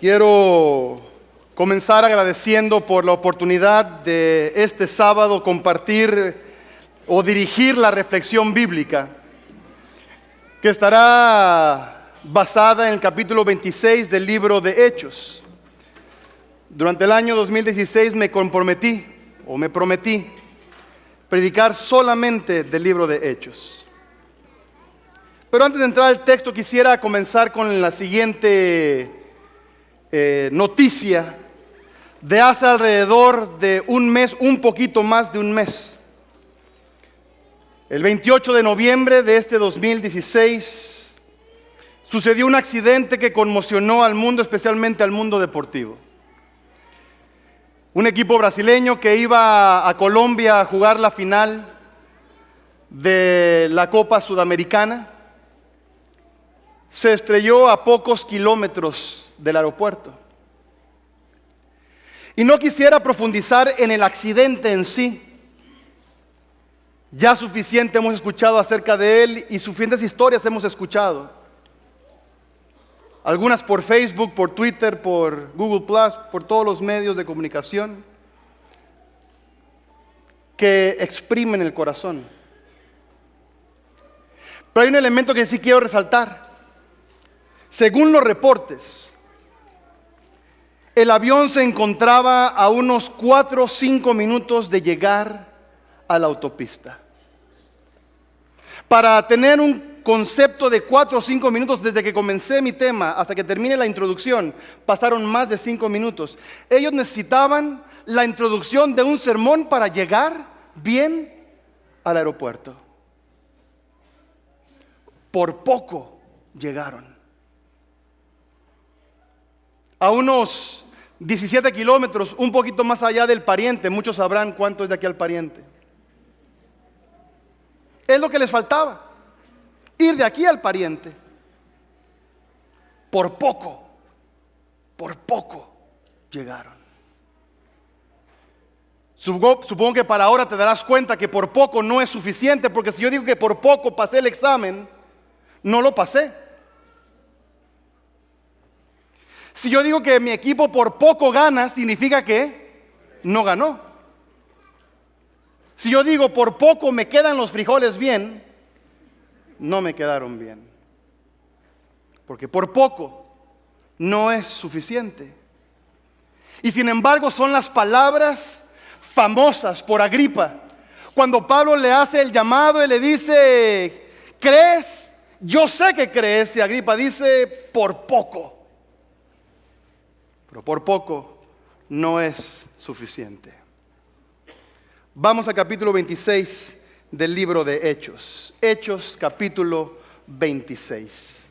Quiero comenzar agradeciendo por la oportunidad de este sábado compartir o dirigir la reflexión bíblica que estará basada en el capítulo 26 del libro de Hechos. Durante el año 2016 me prometí predicar solamente del libro de Hechos. Pero antes de entrar al texto quisiera comenzar con la siguiente noticia de hace alrededor de un mes, un poquito más de un mes. El 28 de noviembre de este 2016 sucedió un accidente que conmocionó al mundo, especialmente al mundo deportivo. Un equipo brasileño que iba a Colombia a jugar la final de la Copa Sudamericana se estrelló a pocos kilómetros del aeropuerto. Y no quisiera profundizar en el accidente en sí. Ya suficiente hemos escuchado acerca de él y suficientes historias hemos escuchado. Algunas por Facebook, por Twitter, por Google+, por todos los medios de comunicación que exprimen el corazón. Pero hay un elemento que sí quiero resaltar. Según los reportes, el avión se encontraba a unos 4 o 5 minutos de llegar a la autopista. Para tener un concepto de 4 o 5 minutos, desde que comencé mi tema hasta que termine la introducción, pasaron más de 5 minutos. Ellos necesitaban la introducción de un sermón para llegar bien al aeropuerto. Por poco llegaron. A unos 17 kilómetros, un poquito más allá del Pariente. Muchos sabrán cuánto es de aquí al Pariente. Es lo que les faltaba, ir de aquí al Pariente. Por poco llegaron. Supongo que para ahora te darás cuenta que por poco no es suficiente, porque si yo digo que por poco pasé el examen, no lo pasé. Si yo digo que mi equipo por poco gana, significa que no ganó. Si yo digo por poco me quedan los frijoles bien, no me quedaron bien. Porque por poco no es suficiente. Y sin embargo son las palabras famosas por Agripa. Cuando Pablo le hace el llamado y le dice, ¿crees? Yo sé que crees. Y Agripa dice, por poco. Pero por poco no es suficiente. Vamos al capítulo 26 del libro de Hechos. Hechos capítulo 26.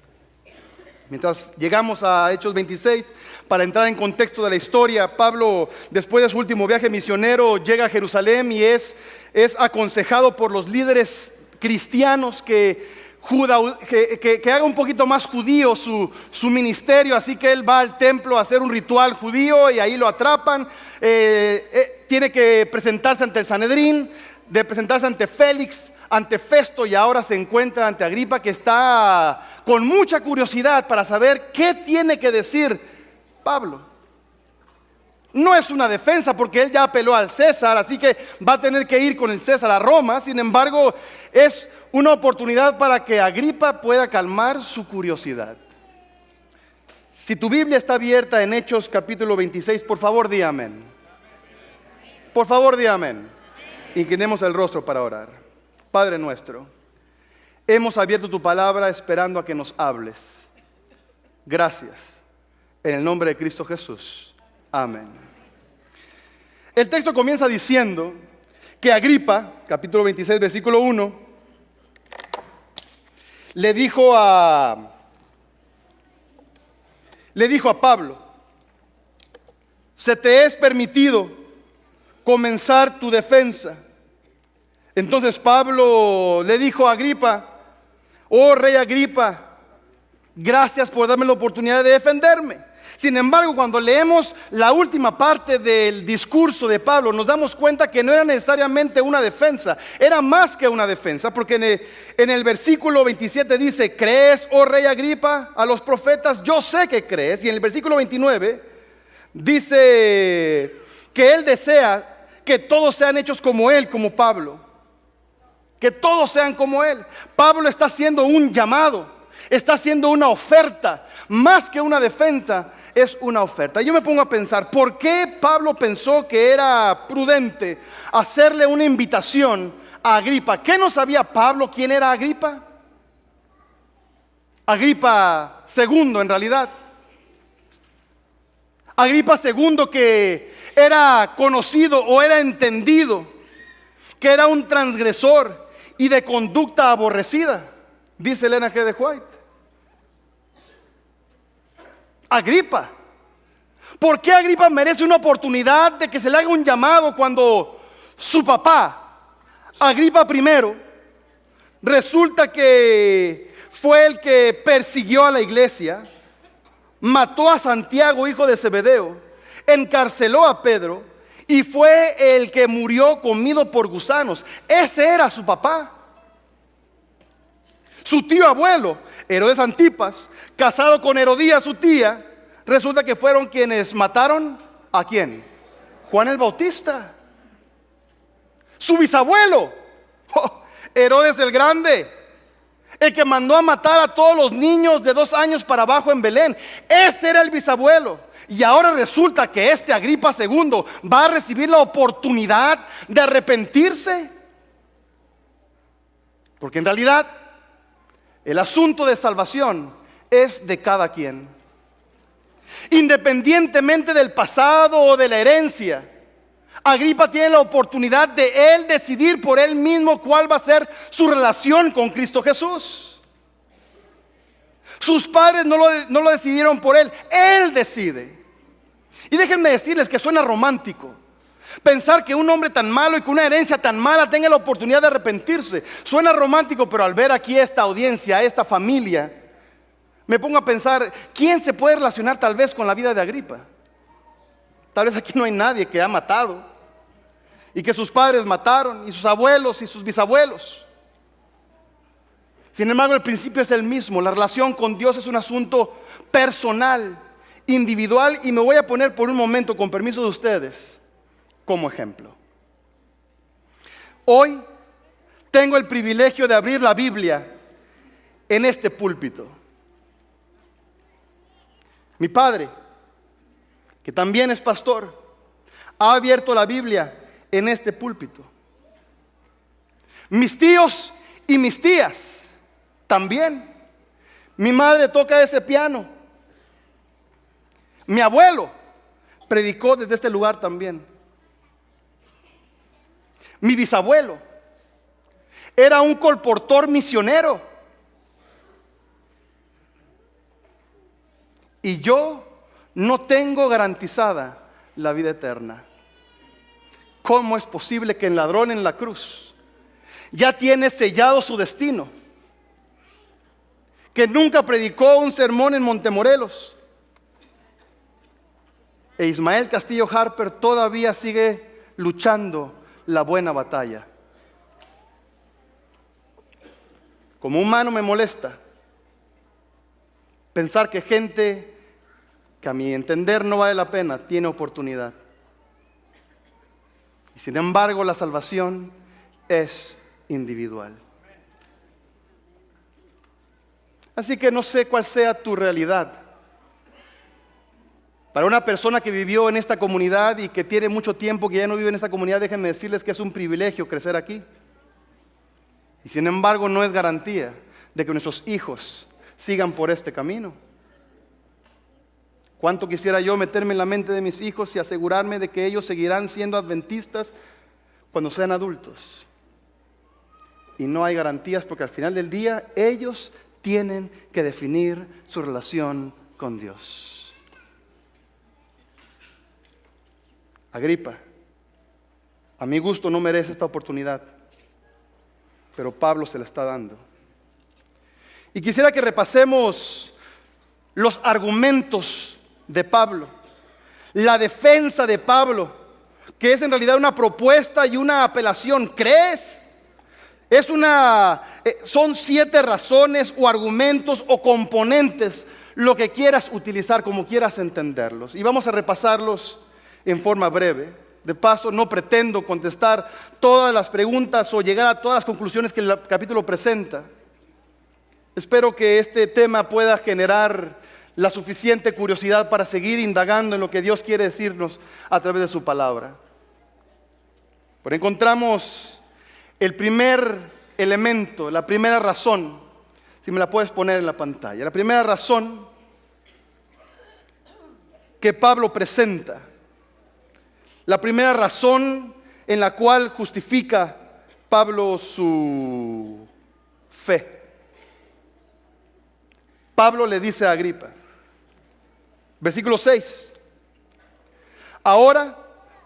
Mientras llegamos a Hechos 26, para entrar en contexto de la historia, Pablo, después de su último viaje misionero, llega a Jerusalén y es aconsejado por los líderes cristianos que haga un poquito más judío su ministerio, así que él va al templo a hacer un ritual judío y ahí lo atrapan. Tiene que presentarse ante el Sanedrín, de presentarse ante Félix, ante Festo, y ahora se encuentra ante Agripa, que está con mucha curiosidad para saber qué tiene que decir Pablo. No es una defensa porque él ya apeló al César, así que va a tener que ir con el César a Roma. Sin embargo, es una oportunidad para que Agripa pueda calmar su curiosidad. Si tu Biblia está abierta en Hechos capítulo 26, por favor di amén. Por favor di amén. Inclinemos el rostro para orar. Padre nuestro, hemos abierto tu palabra esperando a que nos hables. Gracias. En el nombre de Cristo Jesús. Amén. El texto comienza diciendo que Agripa, capítulo 26, versículo 1, le dijo a Pablo, se te es permitido comenzar tu defensa. Entonces Pablo le dijo a Agripa, oh rey Agripa, Gracias por darme la oportunidad de defenderme. Sin embargo, cuando leemos la última parte del discurso de Pablo, nos damos cuenta que no era necesariamente una defensa, era más que una defensa, porque en el versículo 27 dice: ¿crees, oh rey Agripa, a los profetas? Yo sé que crees. Y en el versículo 29 dice que él desea que todos sean hechos como él, como Pablo, que todos sean como él. Pablo está haciendo un llamado, está haciendo una oferta, más que una defensa, es una oferta. Yo me pongo a pensar, ¿por qué Pablo pensó que era prudente hacerle una invitación a Agripa? ¿Qué no sabía Pablo quién era Agripa? Agripa II, en realidad. Agripa II, que era conocido o era entendido que era un transgresor y de conducta aborrecida, dice Elena G. de White. Agripa. ¿Por qué Agripa merece una oportunidad de que se le haga un llamado cuando su papá, Agripa I, resulta que fue el que persiguió a la iglesia, mató a Santiago, hijo de Zebedeo, encarceló a Pedro y fue el que murió comido por gusanos? Ese era su papá. Su tío abuelo, Herodes Antipas, casado con Herodía, su tía, resulta que fueron quienes mataron ¿a quién? Juan el Bautista. Su bisabuelo, Herodes el Grande, el que mandó a matar a todos los niños de 2 años para abajo en Belén. Ese era el bisabuelo. Y ahora resulta que este Agripa II va a recibir la oportunidad de arrepentirse. Porque en realidad el asunto de salvación es de cada quien. Independientemente del pasado o de la herencia, Agripa tiene la oportunidad de él decidir por él mismo cuál va a ser su relación con Cristo Jesús. Sus padres no lo decidieron por él, él decide. Y déjenme decirles que suena romántico pensar que un hombre tan malo y con una herencia tan mala tenga la oportunidad de arrepentirse. Suena romántico, pero al ver aquí esta audiencia, esta familia, me pongo a pensar, ¿quién se puede relacionar tal vez con la vida de Agripa? Tal vez aquí no hay nadie que ha matado y que sus padres mataron, y sus abuelos y sus bisabuelos. Sin embargo, el principio es el mismo. La relación con Dios es un asunto personal, individual, y me voy a poner por un momento, con permiso de ustedes, como ejemplo. Hoy tengo el privilegio de abrir la Biblia en este púlpito. Mi padre, que también es pastor, ha abierto la Biblia en este púlpito. Mis tíos y mis tías también. Mi madre toca ese piano. Mi abuelo predicó desde este lugar también. Mi bisabuelo era un colportor misionero. Y yo no tengo garantizada la vida eterna. ¿Cómo es posible que el ladrón en la cruz ya tiene sellado su destino? Que nunca predicó un sermón en Montemorelos. E Ismael Castillo Harper todavía sigue luchando la buena batalla. Como humano me molesta pensar que gente que a mi entender no vale la pena tiene oportunidad. Y sin embargo, la salvación es individual. Así que no sé cuál sea tu realidad. Para una persona que vivió en esta comunidad y que tiene mucho tiempo que ya no vive en esta comunidad, déjenme decirles que es un privilegio crecer aquí. Y sin embargo, no es garantía de que nuestros hijos sigan por este camino. ¿Cuánto quisiera yo meterme en la mente de mis hijos y asegurarme de que ellos seguirán siendo adventistas cuando sean adultos? Y no hay garantías, porque al final del día ellos tienen que definir su relación con Dios. Agripa, a mi gusto no merece esta oportunidad, pero Pablo se la está dando. Y quisiera que repasemos los argumentos de Pablo, la defensa de Pablo, que es en realidad una propuesta y una apelación. ¿Crees? Son 7 razones o argumentos o componentes, lo que quieras utilizar, como quieras entenderlos. Y vamos a repasarlos en forma breve. De paso, no pretendo contestar todas las preguntas o llegar a todas las conclusiones que el capítulo presenta. Espero que este tema pueda generar la suficiente curiosidad para seguir indagando en lo que Dios quiere decirnos a través de su palabra. Pero encontramos el primer elemento, la primera razón, si me la puedes poner en la pantalla. La primera razón que Pablo presenta, la primera razón en la cual justifica Pablo su fe. Pablo le dice a Agripa, versículo 6, ahora,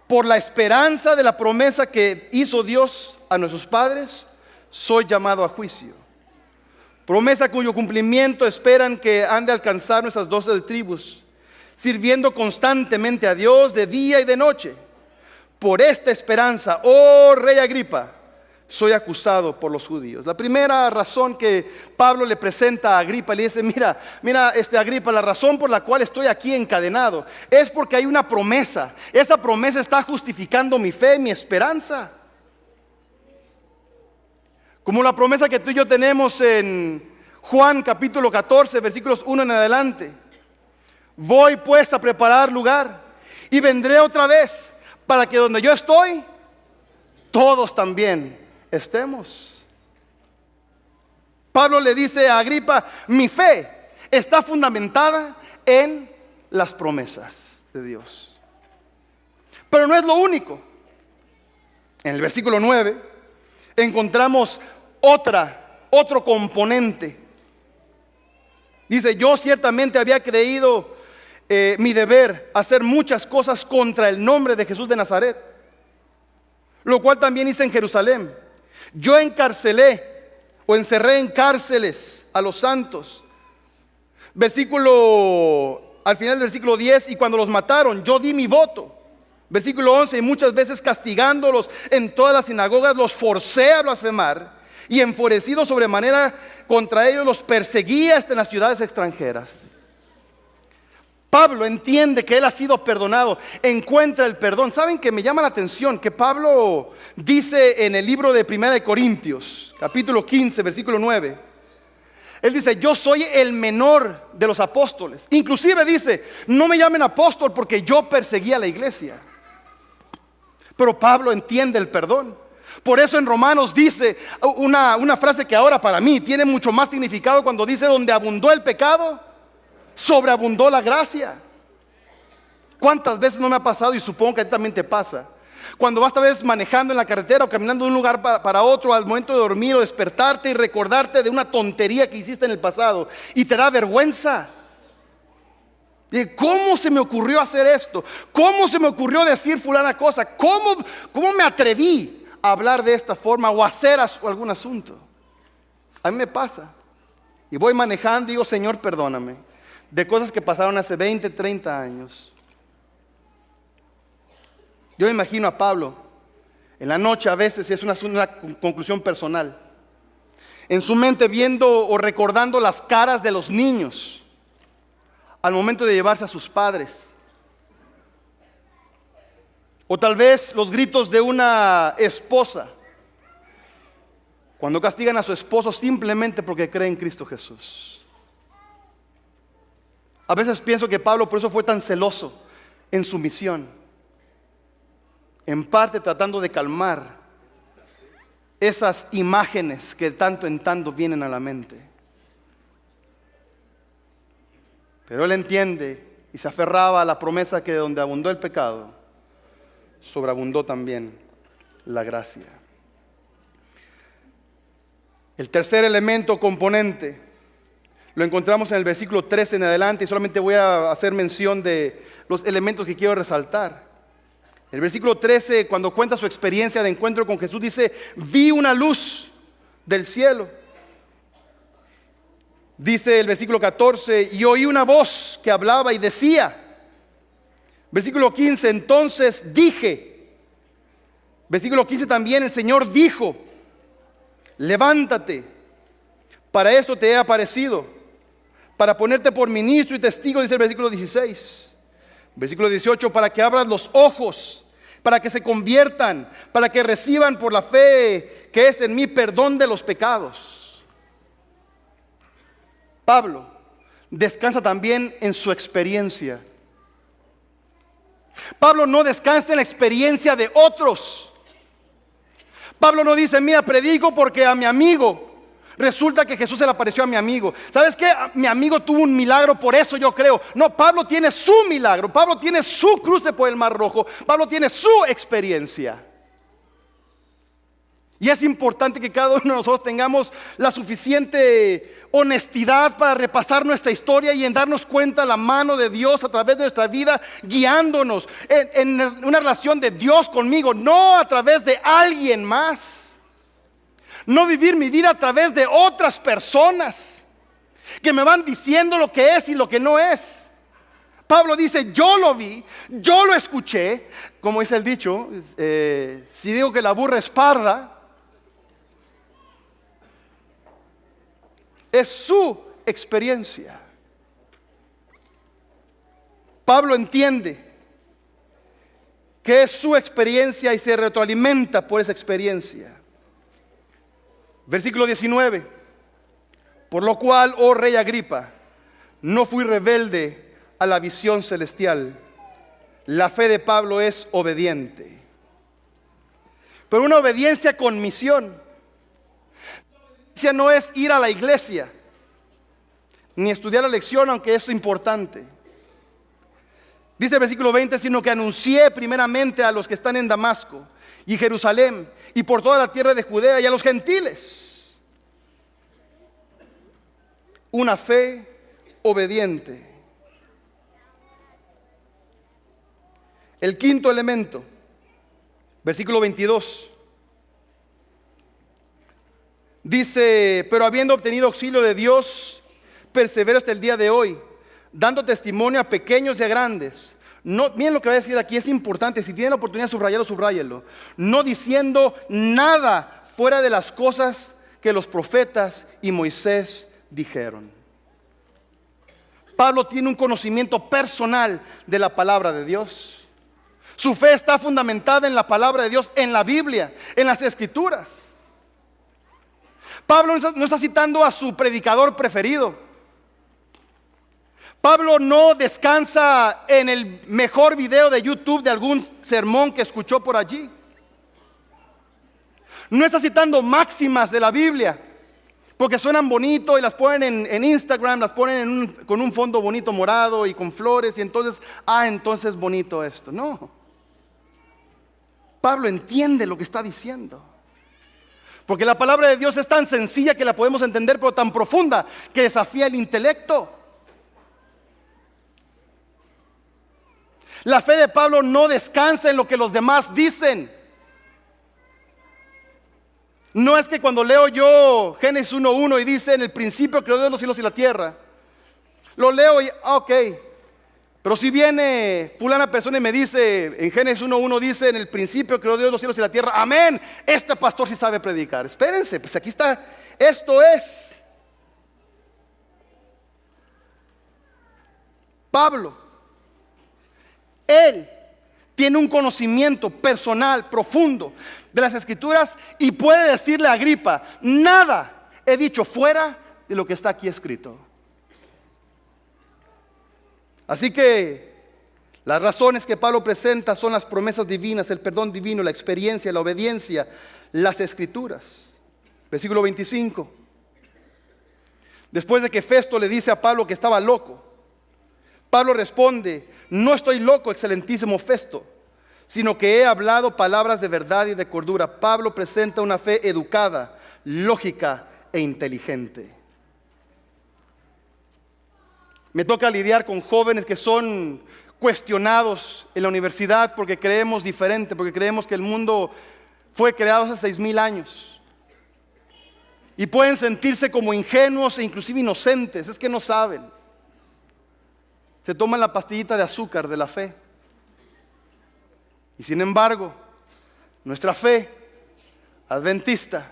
por la esperanza de la promesa que hizo Dios a nuestros padres, soy llamado a juicio. Promesa cuyo cumplimiento esperan que han de alcanzar nuestras 12 tribus, sirviendo constantemente a Dios de día y de noche. Por esta esperanza, oh rey Agripa, soy acusado por los judíos. La primera razón que Pablo le presenta a Agripa, le dice, mira, Agripa, la razón por la cual estoy aquí encadenado es porque hay una promesa. Esa promesa está justificando mi fe, mi esperanza. Como la promesa que tú y yo tenemos en Juan capítulo 14, versículos 1 en adelante. Voy pues a preparar lugar y vendré otra vez para que donde yo estoy, todos también estemos. Pablo le dice a Agripa, mi fe está fundamentada en las promesas de Dios. Pero no es lo único. En el versículo 9 encontramos otro componente. Dice, yo ciertamente había creído mi deber hacer muchas cosas contra el nombre de Jesús de Nazaret, lo cual también hice en Jerusalén. Yo encerré en cárceles a los santos. Al final del versículo 10, y cuando los mataron, yo di mi voto. Versículo 11, y muchas veces castigándolos en todas las sinagogas, los forcé a blasfemar, y enfurecido sobremanera contra ellos, los perseguía hasta en las ciudades extranjeras. Pablo entiende que él ha sido perdonado, encuentra el perdón. ¿Saben que me llama la atención que Pablo dice en el libro de 1 de Corintios, capítulo 15, versículo 9? Él dice, yo soy el menor de los apóstoles. Inclusive dice, no me llamen apóstol porque yo perseguí a la iglesia. Pero Pablo entiende el perdón. Por eso en Romanos dice una frase que ahora para mí tiene mucho más significado cuando dice, donde abundó el pecado, sobreabundó la gracia. ¿Cuántas veces no me ha pasado, y supongo que a ti también te pasa, cuando vas tal vez manejando en la carretera o caminando de un lugar para otro, al momento de dormir o despertarte y recordarte de una tontería que hiciste en el pasado y te da vergüenza? ¿Cómo se me ocurrió hacer esto? ¿Cómo se me ocurrió decir fulana cosa? ¿Cómo me atreví a hablar de esta forma o hacer algún asunto? A mí me pasa. Y voy manejando y digo, Señor, perdóname de cosas que pasaron hace 20, 30 años. Yo me imagino a Pablo en la noche, a veces, y es una conclusión personal, en su mente viendo o recordando las caras de los niños al momento de llevarse a sus padres, o tal vez los gritos de una esposa cuando castigan a su esposo simplemente porque cree en Cristo Jesús. A veces pienso que Pablo por eso fue tan celoso en su misión, en parte tratando de calmar esas imágenes que de tanto en tanto vienen a la mente. Pero él entiende y se aferraba a la promesa que de donde abundó el pecado, sobreabundó también la gracia. El tercer elemento componente lo encontramos en el versículo 13 en adelante, y solamente voy a hacer mención de los elementos que quiero resaltar. El versículo 13, cuando cuenta su experiencia de encuentro con Jesús, dice, vi una luz del cielo Dice el versículo 14, y oí una voz que hablaba y decía, versículo 15, entonces dije, versículo 15 también, el Señor dijo, levántate, para esto te he aparecido, para ponerte por ministro y testigo, dice el versículo 16. Versículo 18, para que abras los ojos, para que se conviertan, para que reciban por la fe que es en mí perdón de los pecados. Pablo descansa también en su experiencia. Pablo no descansa en la experiencia de otros. Pablo no dice, mira, predico porque a mi amigo. Resulta que Jesús se le apareció a mi amigo. ¿Sabes qué? Mi amigo tuvo un milagro, por eso yo creo. No, Pablo tiene su milagro. Pablo tiene su cruce por el Mar Rojo. Pablo tiene su experiencia. Y es importante que cada uno de nosotros tengamos la suficiente honestidad para repasar nuestra historia y en darnos cuenta la mano de Dios a través de nuestra vida, guiándonos en una relación de Dios conmigo, no a través de alguien más. No vivir mi vida a través de otras personas que me van diciendo lo que es y lo que no es. Pablo dice, yo lo vi, yo lo escuché. Como dice el dicho, si digo que la burra es parda, es su experiencia. Pablo entiende que es su experiencia y se retroalimenta por esa experiencia. Versículo 19, por lo cual, oh rey Agripa, no fui rebelde a la visión celestial. La fe de Pablo es obediente, pero una obediencia con misión. La obediencia no es ir a la iglesia, ni estudiar la lección, aunque eso es importante. Dice el versículo 20, sino que anuncié primeramente a los que están en Damasco y Jerusalén y por toda la tierra de Judea y a los gentiles una fe obediente. El quinto elemento, versículo 22, dice, pero habiendo obtenido auxilio de Dios, persevero hasta el día de hoy, dando testimonio a pequeños y a grandes. No, miren lo que va a decir aquí, es importante. Si tienen la oportunidad de subrayarlo, subrayarlo. No diciendo nada fuera de las cosas que los profetas y Moisés dijeron. Pablo tiene un conocimiento personal de la palabra de Dios. Su fe está fundamentada en la palabra de Dios, en la Biblia, en las Escrituras. Pablo no está citando a su predicador preferido. Pablo no descansa en el mejor video de YouTube de algún sermón que escuchó por allí. No está citando máximas de la Biblia, porque suenan bonito y las ponen en Instagram, las ponen con un fondo bonito morado y con flores y entonces es bonito esto. No. Pablo entiende lo que está diciendo. Porque la palabra de Dios es tan sencilla que la podemos entender, pero tan profunda que desafía el intelecto. La fe de Pablo no descansa en lo que los demás dicen. No es que cuando leo yo Génesis 1:1 y dice, en el principio creó Dios los cielos y la tierra, lo leo y, ok. Pero si viene fulana persona y me dice, en Génesis 1:1 dice, en el principio creó Dios los cielos y la tierra, amén, este pastor sí sabe predicar. Espérense, pues aquí está, esto es Pablo. Él tiene un conocimiento personal, profundo de las Escrituras y puede decirle a Agripa, nada he dicho fuera de lo que está aquí escrito. Así que las razones que Pablo presenta son las promesas divinas, el perdón divino, la experiencia, la obediencia, las Escrituras. Versículo 25. Después de que Festo le dice a Pablo que estaba loco, Pablo responde, no estoy loco, excelentísimo Festo, sino que he hablado palabras de verdad y de cordura. Pablo presenta una fe educada, lógica e inteligente. Me toca lidiar con jóvenes que son cuestionados en la universidad porque creemos diferente, porque creemos que el mundo fue creado hace 6,000 años. Y pueden sentirse como ingenuos e inclusive inocentes. Es que no saben. Se toman la pastillita de azúcar de la fe. Y sin embargo, nuestra fe adventista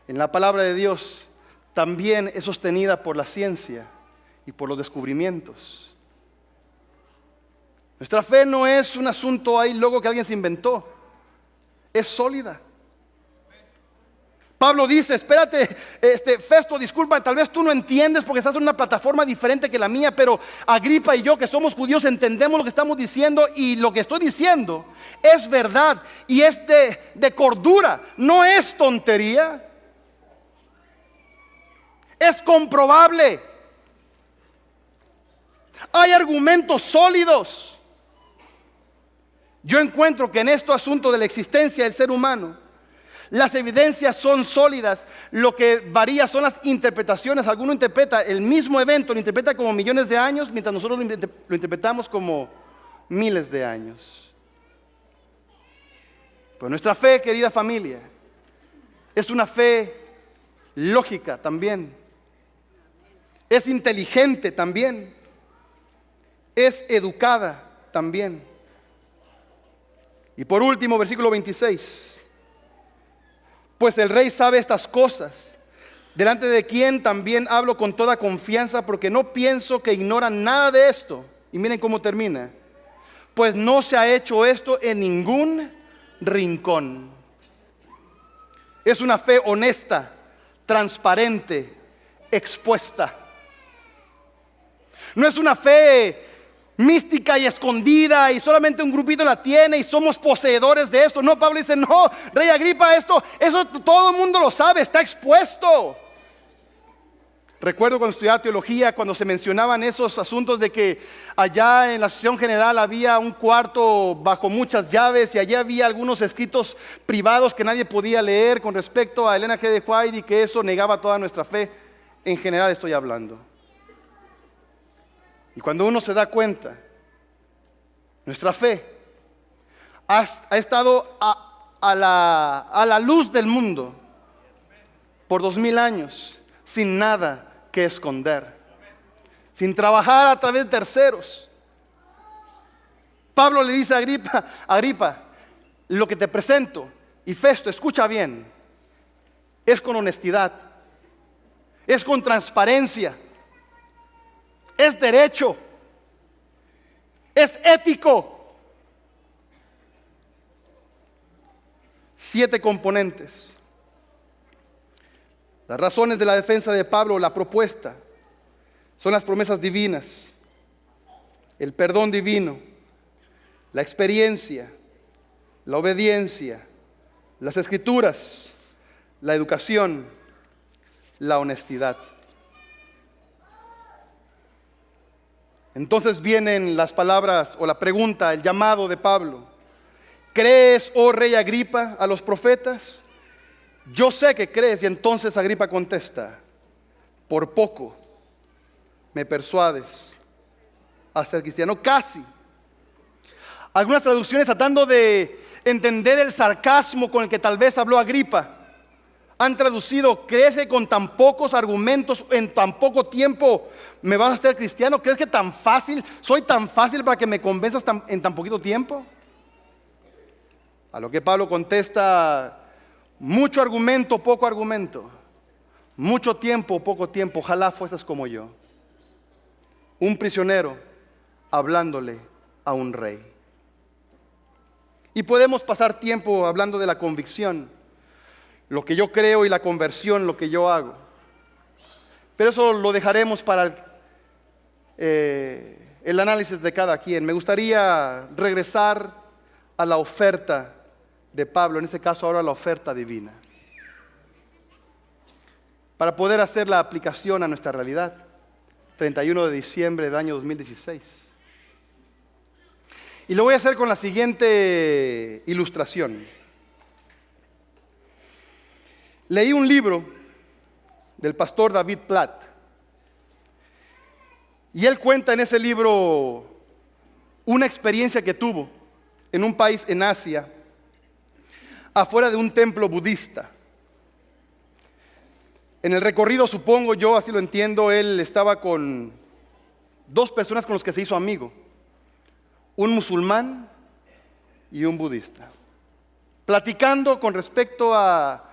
en la palabra de Dios también es sostenida por la ciencia y por los descubrimientos. Nuestra fe no es un asunto ahí luego que alguien se inventó. Es sólida. Pablo dice, espérate, Festo, disculpa, tal vez tú no entiendes porque estás en una plataforma diferente que la mía, pero Agripa y yo que somos judíos entendemos lo que estamos diciendo y lo que estoy diciendo es verdad y es de cordura, no es tontería, es comprobable. Hay argumentos sólidos. Yo encuentro que en este asunto de la existencia del ser humano, las evidencias son sólidas. Lo que varía son las interpretaciones. Alguno interpreta el mismo evento, lo interpreta como millones de años, mientras nosotros lo interpretamos como miles de años. Pero nuestra fe, querida familia, es una fe lógica también. Es inteligente también. Es educada también. Y por último, versículo 26. Pues el rey sabe estas cosas, delante de quien también hablo con toda confianza, porque no pienso que ignoran nada de esto. Y miren cómo termina. Pues no se ha hecho esto en ningún rincón. Es una fe honesta, transparente, expuesta. No es una fe mística y escondida y solamente un grupito la tiene y somos poseedores de esto. No, Pablo dice, no, rey Agripa, eso todo el mundo lo sabe, está expuesto. Recuerdo cuando estudiaba teología, cuando se mencionaban esos asuntos de que allá en la Asociación General había un cuarto bajo muchas llaves y allá había algunos escritos privados que nadie podía leer con respecto a Elena G. de White y que eso negaba toda nuestra fe. En general estoy hablando. Y cuando uno se da cuenta, nuestra fe ha estado a la luz del mundo por 2000 años, sin nada que esconder, sin trabajar a través de terceros. Pablo le dice a Agripa, lo que te presento, y Festo, escucha bien, es con honestidad, es con transparencia, es derecho, es ético. 7 componentes. Las razones de la defensa de Pablo, la propuesta, son las promesas divinas, el perdón divino, la experiencia, la obediencia, las escrituras, la educación, la honestidad. Entonces vienen las palabras o la pregunta, el llamado de Pablo. ¿Crees, oh rey Agripa, a los profetas? Yo sé que crees. Y entonces Agripa contesta, por poco me persuades a ser cristiano. Casi. Algunas traducciones tratando de entender el sarcasmo con el que tal vez habló Agripa, han traducido, ¿crees que con tan pocos argumentos, en tan poco tiempo, me vas a hacer cristiano? ¿Crees que tan fácil, soy tan fácil para que me convenzas en tan poquito tiempo? A lo que Pablo contesta, mucho argumento, poco argumento. Mucho tiempo, poco tiempo. Ojalá fueses como yo. Un prisionero hablándole a un rey. Y podemos pasar tiempo hablando de la convicción, lo que yo creo y la conversión, lo que yo hago. Pero eso lo dejaremos para el análisis de cada quien. Me gustaría regresar a la oferta de Pablo, en este caso ahora la oferta divina, para poder hacer la aplicación a nuestra realidad. 31 de diciembre del año 2016. Y lo voy a hacer con la siguiente ilustración. Leí un libro del pastor David Platt y él cuenta en ese libro una experiencia que tuvo en un país en Asia, afuera de un templo budista. En el recorrido, supongo yo, así lo entiendo, él estaba con dos personas con las que se hizo amigo, un musulmán y un budista, platicando con respecto a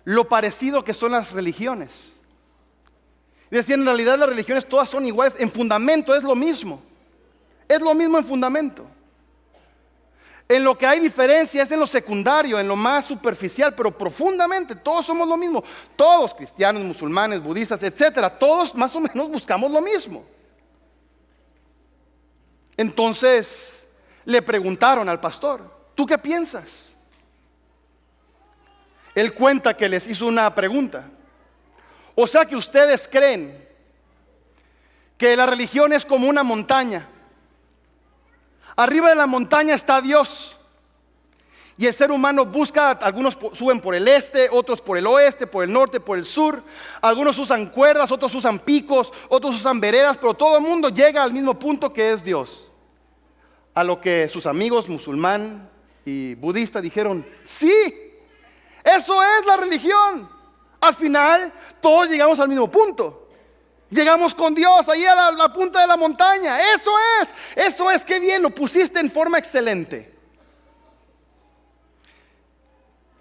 lo parecido que son las religiones. Decían, en realidad las religiones todas son iguales, en fundamento es lo mismo en fundamento. En lo que hay diferencia es en lo secundario, en lo más superficial, pero profundamente todos somos lo mismo. Todos, cristianos, musulmanes, budistas, etcétera, todos más o menos buscamos lo mismo. Entonces le preguntaron al pastor, ¿tú qué piensas? Él cuenta que les hizo una pregunta. O sea que ustedes creen que la religión es como una montaña. Arriba de la montaña está Dios. Y el ser humano busca, algunos suben por el este, otros por el oeste, por el norte, por el sur. Algunos usan cuerdas, otros usan picos, otros usan veredas, pero todo el mundo llega al mismo punto que es Dios. A lo que sus amigos musulmán y budista dijeron, sí, eso es la religión. Al final, todos llegamos al mismo punto. Llegamos con Dios, ahí a la punta de la montaña. Eso es, qué bien, lo pusiste en forma excelente.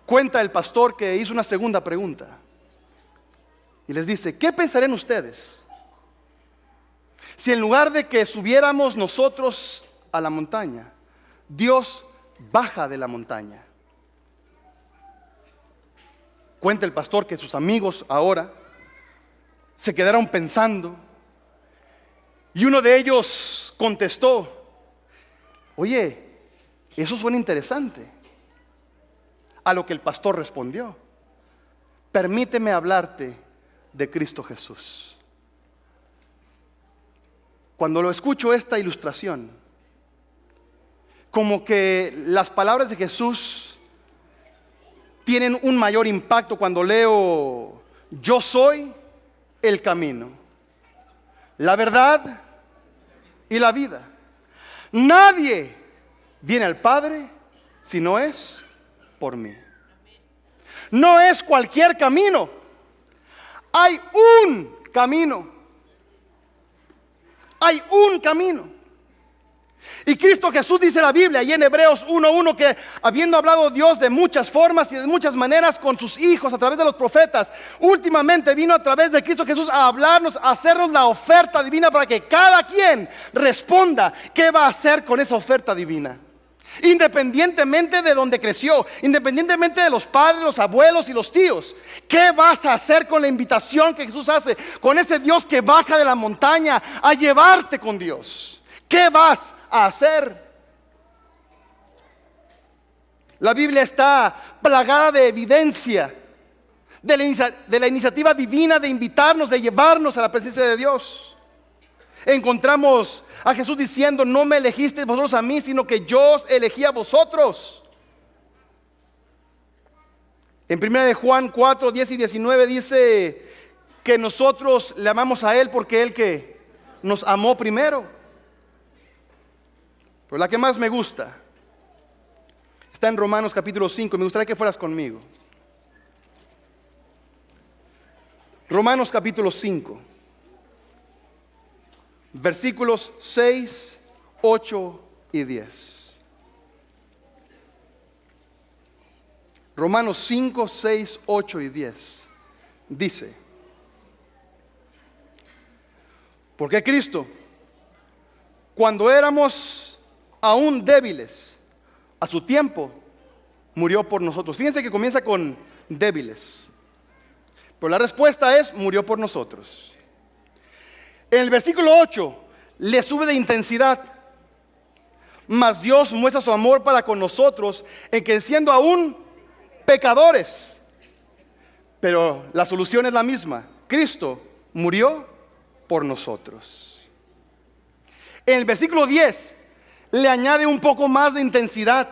Cuenta el pastor que hizo una segunda pregunta. Y les dice, ¿qué pensarían ustedes si en lugar de que subiéramos nosotros a la montaña, Dios baja de la montaña? Cuenta el pastor que sus amigos ahora se quedaron pensando y uno de ellos contestó, oye, eso suena interesante. A lo que el pastor respondió, permíteme hablarte de Cristo Jesús. Cuando lo escucho esta ilustración, como que las palabras de Jesús tienen un mayor impacto cuando leo, yo soy el camino, la verdad y la vida. Nadie viene al Padre si no es por mí. No es cualquier camino. Hay un camino. Hay un camino. Y Cristo Jesús dice la Biblia y en Hebreos 1:1 que habiendo hablado Dios de muchas formas y de muchas maneras con sus hijos a través de los profetas, últimamente vino a través de Cristo Jesús a hablarnos, a hacernos la oferta divina para que cada quien responda qué va a hacer con esa oferta divina. Independientemente de donde creció, independientemente de los padres, los abuelos y los tíos, ¿qué vas a hacer con la invitación que Jesús hace? Con ese Dios que baja de la montaña a llevarte con Dios. ¿Qué vas a hacer? La Biblia está plagada de evidencia de la iniciativa divina de invitarnos, de llevarnos a la presencia de Dios. Encontramos a Jesús diciendo, no me elegisteis vosotros a mí, sino que yo os elegí a vosotros. En 1 de Juan 4, 10 y 19 dice que nosotros le amamos a Él porque Él que nos amó primero. Pero la que más me gusta está en Romanos capítulo 5. Me gustaría que fueras conmigo. Romanos capítulo 5. Versículos 6, 8 y 10. Romanos 5, 6, 8 y 10. Dice, porque Cristo, cuando éramos aún débiles, a su tiempo murió por nosotros. Fíjense que comienza con débiles, pero la respuesta es murió por nosotros. En el versículo 8 le sube de intensidad. Mas Dios muestra su amor para con nosotros en que siendo aún pecadores, pero la solución es la misma. Cristo murió por nosotros. En el versículo 10 le añade un poco más de intensidad.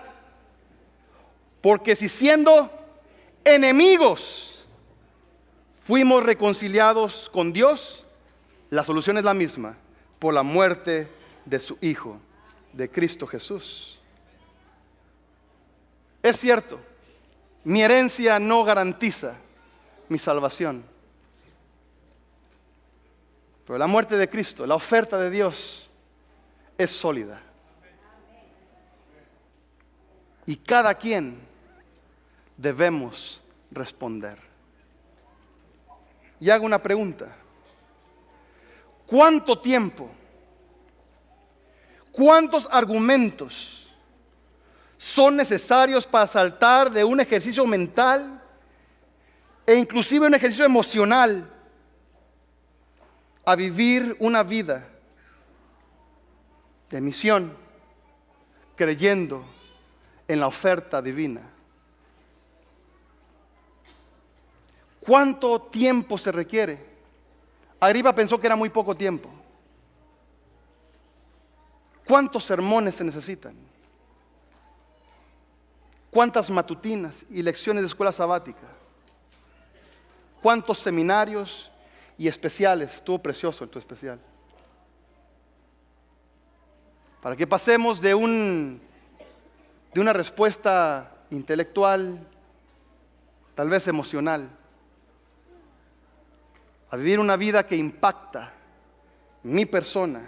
Porque si siendo enemigos fuimos reconciliados con Dios, la solución es la misma, por la muerte de su Hijo, de Cristo Jesús. Es cierto, mi herencia no garantiza mi salvación, Pero la muerte de Cristo, la oferta de Dios, es sólida. Y cada quien debemos responder. Y hago una pregunta. ¿Cuánto tiempo? ¿Cuántos argumentos son necesarios para saltar de un ejercicio mental e inclusive un ejercicio emocional a vivir una vida de misión, creyendo en la oferta divina? ¿Cuánto tiempo se requiere? Agripa pensó que era muy poco tiempo. ¿Cuántos sermones se necesitan? ¿Cuántas matutinas y lecciones de escuela sabática? ¿Cuántos seminarios y especiales? Estuvo precioso el tu especial. Para que pasemos de una respuesta intelectual, tal vez emocional, a vivir una vida que impacta mi persona,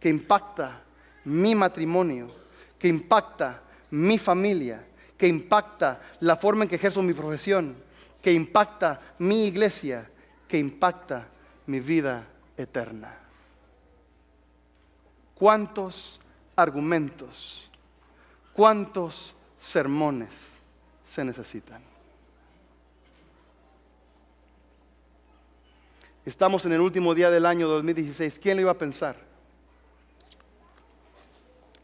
que impacta mi matrimonio, que impacta mi familia, que impacta la forma en que ejerzo mi profesión, que impacta mi iglesia, que impacta mi vida eterna. ¿Cuántos argumentos, cuántos sermones se necesitan? Estamos en el último día del año 2016. ¿Quién lo iba a pensar?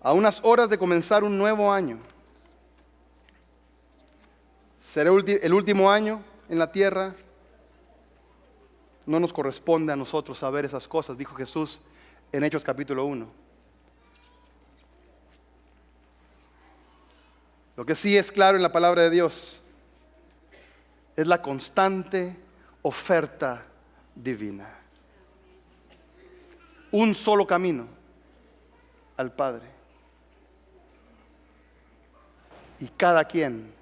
A unas horas de comenzar un nuevo año. Será el último año en la tierra. No nos corresponde a nosotros saber esas cosas, dijo Jesús en Hechos capítulo 1. Lo que sí es claro en la palabra de Dios es la constante oferta divina. Un solo camino al Padre. Y cada quien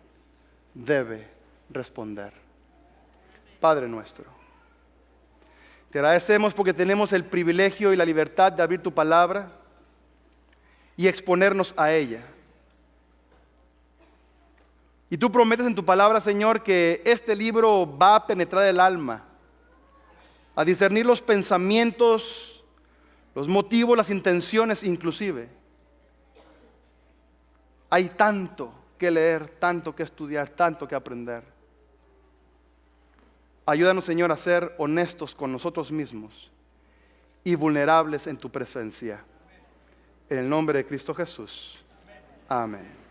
debe responder. Padre nuestro, te agradecemos porque tenemos el privilegio y la libertad de abrir tu palabra y exponernos a ella. Y tú prometes en tu palabra, Señor, que este libro va a penetrar el alma, a discernir los pensamientos, los motivos, las intenciones inclusive. Hay tanto que leer, tanto que estudiar, tanto que aprender. Ayúdanos, Señor, a ser honestos con nosotros mismos y vulnerables en tu presencia. En el nombre de Cristo Jesús. Amén.